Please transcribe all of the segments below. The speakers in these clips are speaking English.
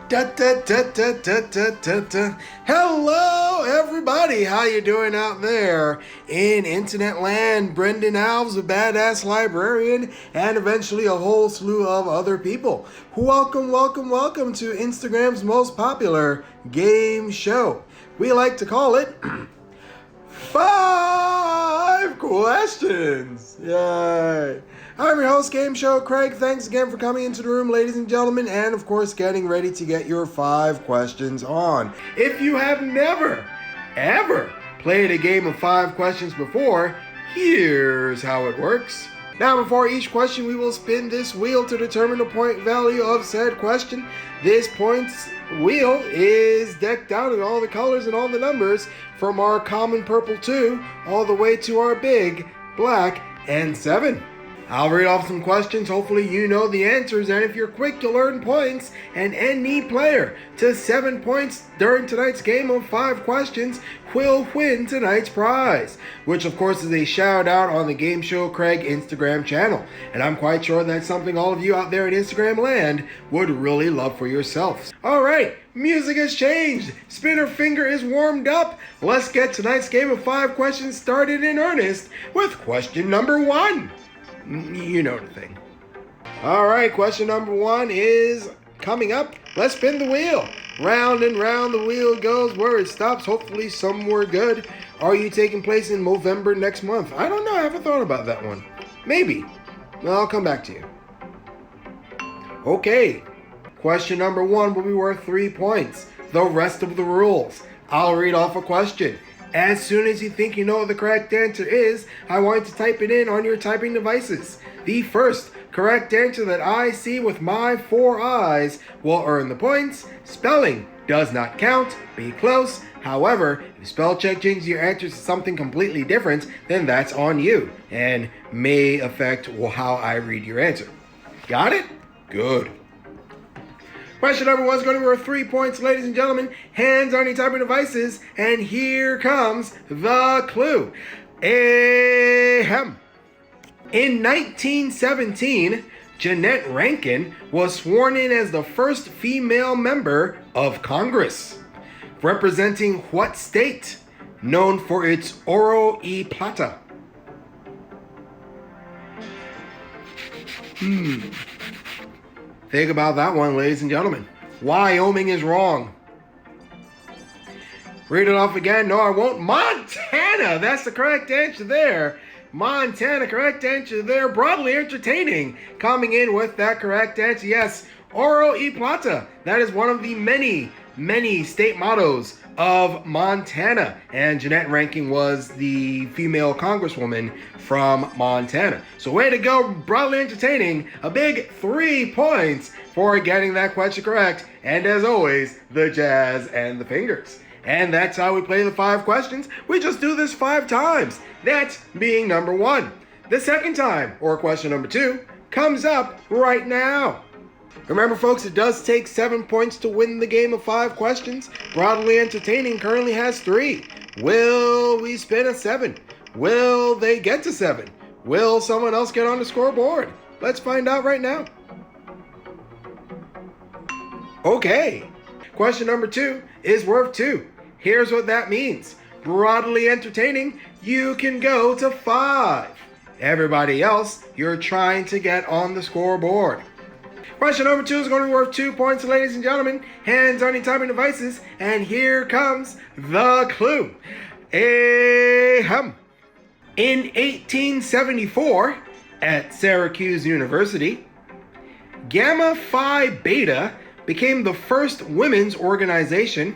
Da, da, da, da, da, da, da, da. Hello, everybody. How you doing out there in internet land? Brendan Alves, a badass librarian, and eventually a whole slew of other people. Welcome, welcome, welcome to Instagram's most popular game show. We like to call it 5 Questions. Yay. I'm your host, Game Show Craig. Thanks again for coming into the room, ladies and gentlemen, and of course, getting ready to get your 5 questions on. If you have never, ever played a game of 5 questions before, here's how it works. Now, before each question, we will spin this wheel to determine the point value of said question. This points wheel is decked out in all the colors and all the numbers from our common purple 2 all the way to our big black N7. I'll read off some questions. Hopefully you know the answers, and if you're quick, you'll earn points. And any player to 7 points during tonight's game of 5 questions will win tonight's prize, which of course is a shout out on the Game Show Craig Instagram channel. And I'm quite sure that's something all of you out there in Instagram land would really love for yourselves. All right, music has changed. Spinner finger is warmed up. Let's get tonight's game of 5 questions started in earnest with question number 1. You know the thing. All right, question number 1 is coming up. Let's spin the wheel. Round and round the wheel goes where it stops, hopefully somewhere good. Are you taking place in November next month? I don't know. I haven't thought about that one. Maybe. Well, I'll come back to you. Okay. Question number 1 will be worth 3 points. The rest of the rules. I'll read off a question. As soon as you think you know what the correct answer is, I want you to type it in on your typing devices. The first correct answer that I see with my 4 eyes will earn the points. Spelling does not count. Be close. However, if spell check changes your answer to something completely different, then that's on you and may affect how I read your answer. Got it? Good. Question number 1 is going to be worth 3 points, ladies and gentlemen. Hands on your typing devices, and here comes the clue. Ahem. In 1917, Jeannette Rankin was sworn in as the first female member of Congress. Representing what state? Known for its oro y plata. Think about that one, ladies and gentlemen. Wyoming is wrong. Read it off again. No, I won't. Montana. That's the correct answer there. Montana, correct answer there. Broadly entertaining. Coming in with that correct answer. Yes, oro y plata. That is one of the many state mottos of Montana. And Jeannette Rankin was the female congresswoman from Montana. So way to go, broadly entertaining. A big 3 points for getting that question correct. And as always, the jazz and the fingers. And that's how we play the 5 questions. We just do this 5 times. That being number 1. The second time, or question number 2, comes up right now. Remember, folks, it does take 7 points to win the game of 5 questions. Broadly entertaining currently has 3. Will we spin a 7? Will they get to 7? Will someone else get on the scoreboard? Let's find out right now. Okay. Question number 2 is worth 2. Here's what that means. Broadly entertaining, you can go to 5. Everybody else, you're trying to get on the scoreboard. Question number 2 is going to be worth 2 points, ladies and gentlemen. Hands on your typing devices, and here comes the clue. Ahem. In 1874, at Syracuse University, Gamma Phi Beta became the first women's organization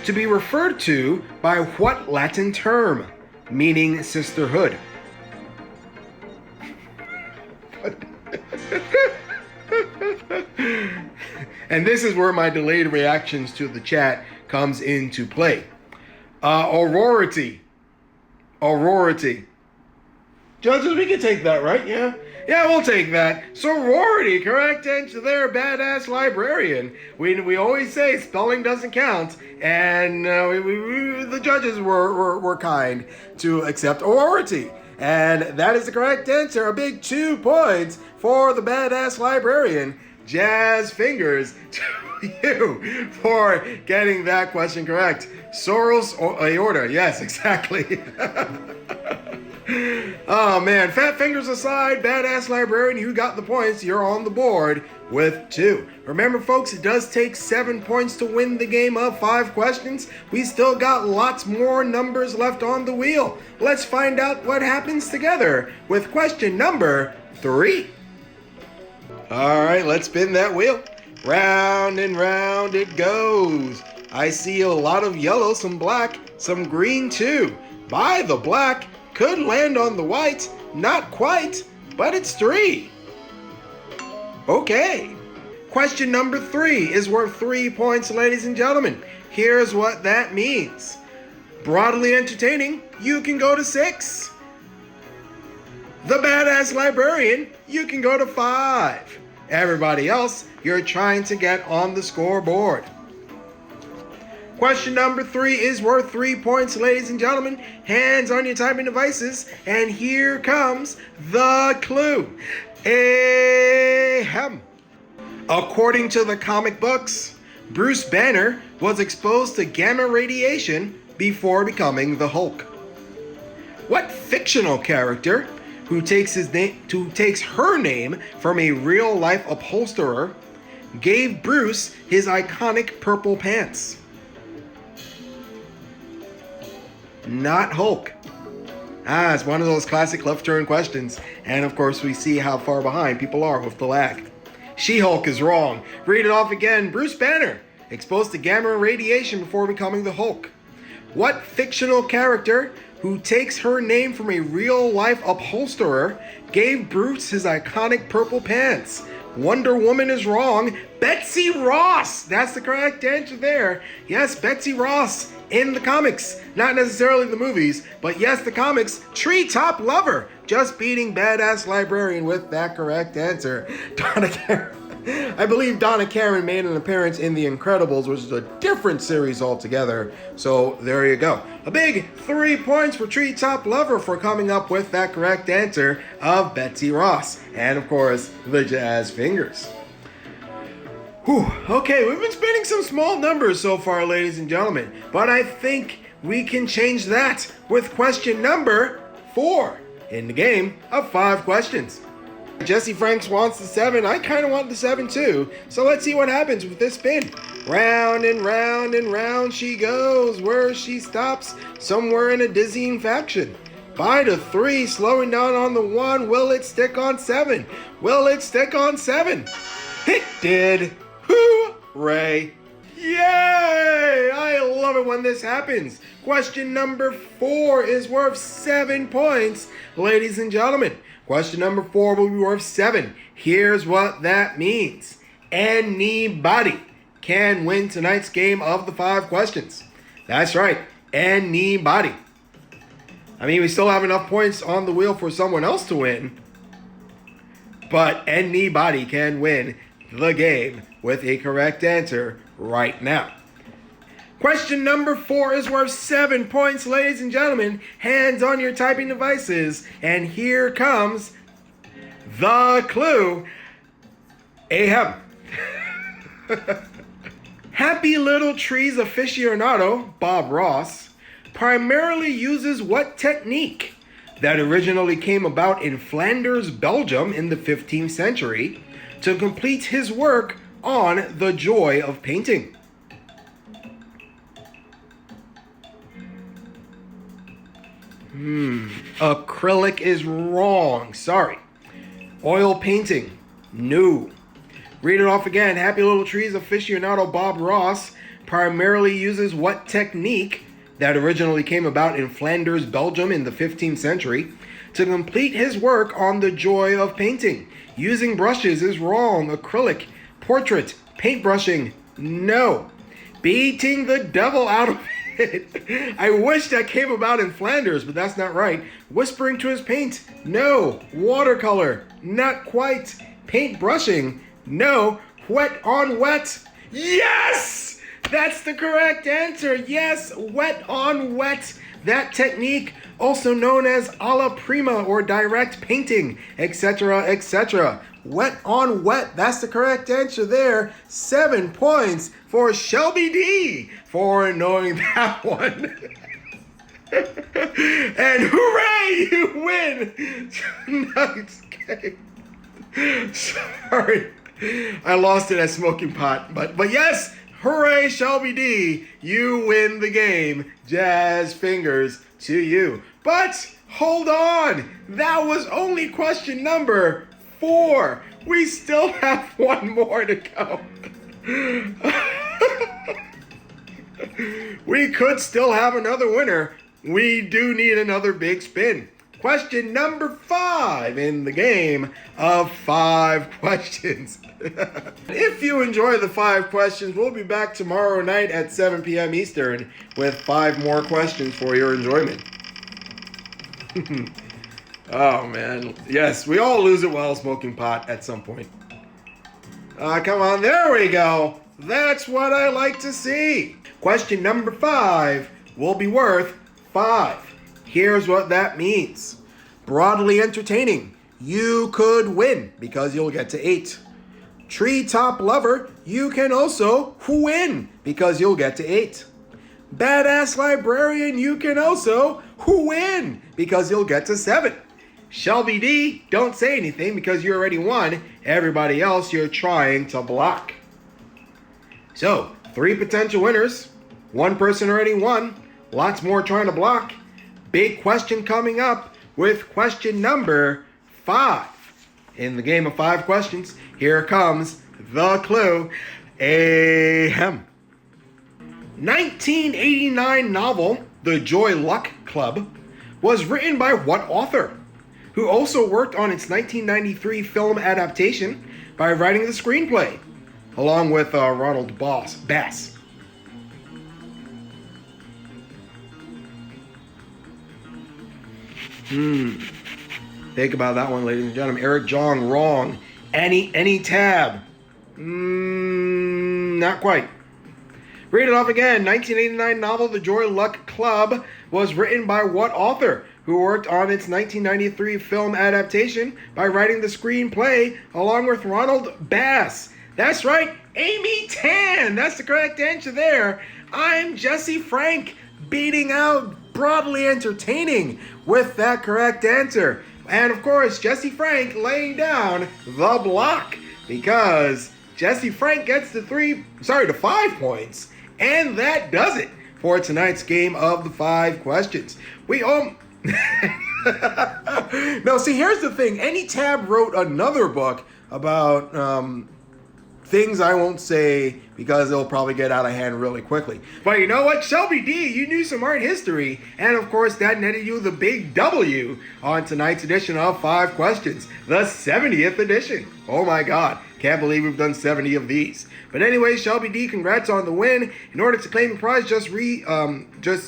to be referred to by what Latin term, meaning sisterhood? And this is where my delayed reactions to the chat comes into play. Aurority. Judges, we can take that, right? Yeah, we'll take that. Sorority, correct answer there, badass librarian. We always say spelling doesn't count, and the judges were kind to accept aurority. And that is the correct answer. A big 2 points for the badass librarian. jazz fingers to you for getting that question correct. Soros aorta. Yes, exactly. Oh man, fat fingers aside, badass librarian, you got the points. You're on the board with 2. Remember folks, it does take 7 points to win the game of 5 questions. We still got lots more numbers left on the wheel. Let's find out what happens together with question number 3. All right, let's spin that wheel. Round and round it goes. I see a lot of yellow, some black, some green too. By the black, could land on the white, not quite, but it's 3. Okay. Question number 3 is worth 3 points, ladies and gentlemen. Here's what that means. Broadly entertaining, you can go to 6. The badass librarian, you can go to 5. Everybody else, you're trying to get on the scoreboard. Question number 3 is worth 3 points, ladies and gentlemen. Hands on your typing devices, and here comes the clue. Ahem. According to the comic books, Bruce Banner was exposed to gamma radiation before becoming the Hulk. What fictional character who takes her name from a real-life upholsterer gave Bruce his iconic purple pants? Not Hulk. It's one of those classic left turn questions. And of course, we see how far behind people are with the lag. She-Hulk is wrong. Read it off again. Bruce Banner, exposed to gamma radiation before becoming the Hulk. What fictional character who takes her name from a real-life upholsterer gave Bruce his iconic purple pants? Wonder Woman is wrong. Betsy Ross. That's the correct answer there. Yes, Betsy Ross in the comics. Not necessarily the movies, but yes, the comics. Treetop Lover. Just beating Badass Librarian with that correct answer. Donna Karen. I believe Donna Karen made an appearance in The Incredibles, which is a different series altogether. So there you go. A big 3 points for Treetop Lover for coming up with that correct answer of Betsy Ross. And of course, the Jazz Fingers. Whew. Okay, we've been spinning some small numbers so far, ladies and gentlemen. But I think we can change that with question number 4 in the game of 5 questions. Jesse Franks wants the 7. I kind of want the 7 too. So let's see what happens with this spin. Round and round and round she goes. Where she stops, somewhere in a dizzying faction. By the 3, slowing down on the 1. Will it stick on 7? Will it stick on 7? It did. Hooray. Yay! I love it when this happens. Question number 4 is worth 7 points, ladies and gentlemen. Question number 4 will be worth 7. Here's what that means. Anybody can win tonight's game of the 5 questions. That's right, anybody. I mean, we still have enough points on the wheel for someone else to win, but anybody can win the game with a correct answer right now. Question number 4 is worth 7 points, ladies and gentlemen. Hands on your typing devices. And here comes the clue. Ahem. Happy Little Trees aficionado, Bob Ross, primarily uses what technique that originally came about in Flanders, Belgium in the 15th century to complete his work on the joy of painting? Acrylic is wrong. Sorry. Oil painting. No. Read it off again. Happy Little Trees aficionado Bob Ross primarily uses what technique that originally came about in Flanders, Belgium in the 15th century to complete his work on the joy of painting? Using brushes is wrong. Acrylic. Portrait. Paintbrushing. No. Beating the devil out of I wish that came about in Flanders, but that's not right. Whispering to his paint. No. Watercolor. Not quite. Paint brushing. No. Wet on wet. Yes! That's the correct answer. Yes, wet on wet. That technique, also known as alla prima or direct painting, etc., etc., Wet on wet. That's the correct answer there. 7 points for Shelby D for knowing that one. And hooray, you win tonight's game. Sorry, I lost it at Smoking Pot. But yes, hooray, Shelby D, you win the game. Jazz fingers to you. But hold on, that was only question number 4. We still have one more to go. We could still have another winner. We do need another big spin. Question number 5 in the game of 5 questions. If you enjoy the 5 questions, we'll be back tomorrow night at 7 p.m. Eastern with 5 more questions for your enjoyment. Oh, man. Yes, we all lose it while smoking pot at some point. Come on, there we go. That's what I like to see. Question number 5 will be worth 5. Here's what that means. Broadly entertaining. You could win because you'll get to 8. Treetop lover. You can also win because you'll get to 8. Badass librarian. You can also win because you'll get to 7. Shelby D, don't say anything because you already won. Everybody else you're trying to block. So, 3 potential winners. 1 person already won. Lots more trying to block. Big question coming up with question number 5. In the game of 5 questions, here comes the clue. 1989 novel, The Joy Luck Club, was written by what author? Who also worked on its 1993 film adaptation by writing the screenplay, along with Ronald Bass. Think about that one, ladies and gentlemen. Eric Jong, wrong. Any tab. Not quite. Read it off again. 1989 novel The Joy Luck Club was written by what author? Who worked on its 1993 film adaptation by writing the screenplay along with Ronald Bass. That's right, Amy Tan. That's the correct answer there. I'm Jesse Frank beating out Broadly Entertaining with that correct answer. And of course, Jesse Frank laying down the block because Jesse Frank gets the 5 points. And that does it for tonight's game of the 5 questions. No, see, here's the thing. Anytab wrote another book about things I won't say because they'll probably get out of hand really quickly. But you know what? Shelby D, you knew some art history. And of course, that netted you the big W on tonight's edition of 5 Questions, the 70th edition. Oh my God. Can't believe we've done 70 of these. But anyway, Shelby D, congrats on the win. In order to claim the prize, DM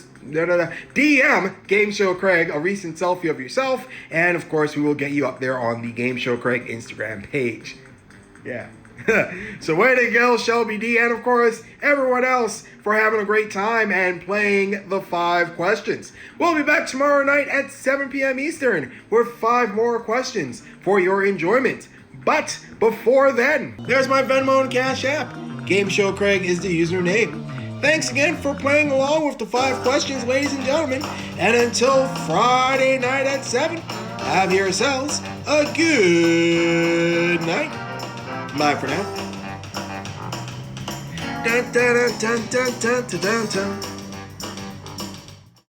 Game Show Craig a recent selfie of yourself, and of course we will get you up there on the Game Show Craig Instagram page. Yeah. So way to go, Shelby D, and of course everyone else for having a great time and playing the 5 questions. We'll be back tomorrow night at 7 p.m. Eastern with 5 more questions for your enjoyment. But before then, there's my Venmo and Cash App. Game Show Craig is the username. Thanks again for playing along with the 5 questions, ladies and gentlemen. And until Friday night at 7, have yourselves a good night. Bye for now. Dun, dun, dun, dun, dun, dun, dun, dun.